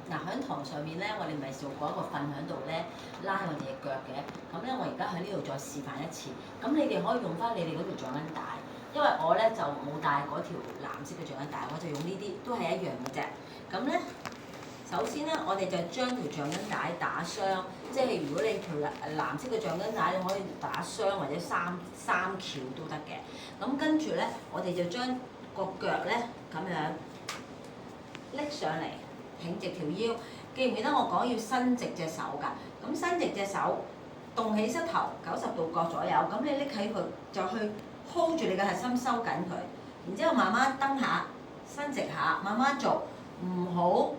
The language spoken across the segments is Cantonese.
嗱喺堂上面咧，我哋咪做過一個瞓喺度咧，拉我哋嘅腳嘅。咁咧，我而家喺呢度再示範一次。咁你哋可以用翻你哋嗰條橡筋帶，因為我咧就冇帶嗰條藍色嘅橡筋帶，我就用呢啲，都係一樣嘅啫。咁咧，首先咧，我哋就將條橡筋帶打雙，即係如果你條藍色嘅橡筋帶，你可以打雙或者三翹都得嘅。咁跟住咧，我哋就將個腳咧咁樣拎上嚟。挺直條腰，記唔記得我講要伸直隻手㗎？咁伸直隻手，動起膝頭90度角左右，咁你拎起佢就去 hold 住你嘅核心，收緊佢，然之後慢慢蹬下，伸直下，慢慢做，唔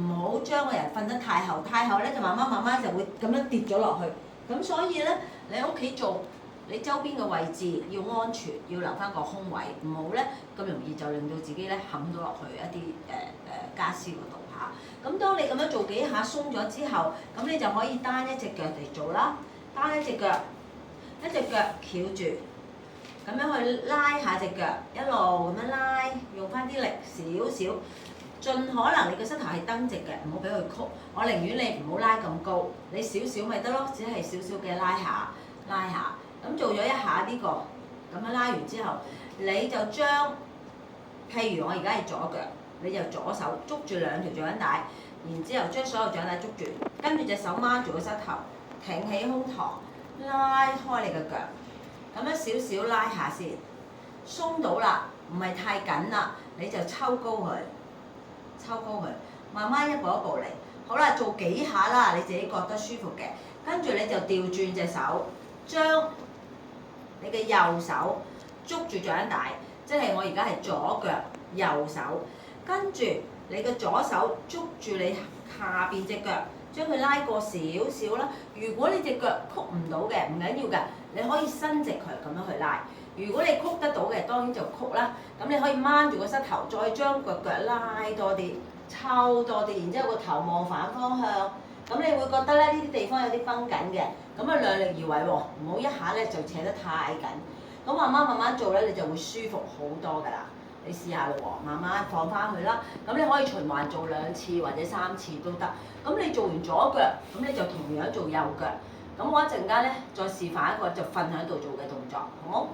好將個人瞓得太後，太後咧就慢慢就會咁樣跌咗落去。咁所以咧，你喺屋企做，你周邊嘅位置要安全，要留翻個空位，唔好咧咁容易就令到自己咧冚到落去一啲家私嗰度。咁當你咁樣做幾下鬆咗之後，咁你就可以單一隻腳嚟做啦。單一隻腳翹住，咁樣去拉下隻腳，一路咁樣拉，用翻啲力少少，盡可能你個膝頭係蹬直嘅，唔好俾佢曲。我寧願你唔好拉咁高，你少少咪得咯，只係少少嘅拉下。咁做咗一下呢個，咁樣拉完之後，你就將，譬如我而家係左腳。你就左手捉住兩條橡筋帶，然之後將所有橡筋帶捉住，跟住隻手掹住個膝頭，挺起胸膛，拉開你嘅腳，咁樣少少拉下先，鬆到啦，唔係太緊啦，你就抽高佢，慢慢一步一步嚟。好啦，做幾下啦，你自己覺得舒服嘅，跟住你就調轉隻手，將你嘅右手捉住橡筋帶，即係我而家係左腳右手。跟住你嘅左手捉住你下邊隻腳，將佢拉過少少啦。如果你隻腳曲唔到嘅，唔緊要㗎，你可以伸直佢咁樣去拉。如果你曲得到嘅，當然就曲啦。咁你可以掹住個膝頭，再將個腳拉多啲，抽多啲，然之後個頭望反方向。咁你會覺得咧呢啲地方有啲繃緊嘅，咁啊量力而為喎，唔好一下咧就扯得太緊。咁慢慢做咧，你就會舒服好多㗎啦。你試下咯喎，慢慢放翻去啦。咁你可以循環做2次或者3次都得。咁你做完左腳，咁你就同樣做右腳。咁我一陣間咧再示範一個就瞓喺度做嘅動作，好冇？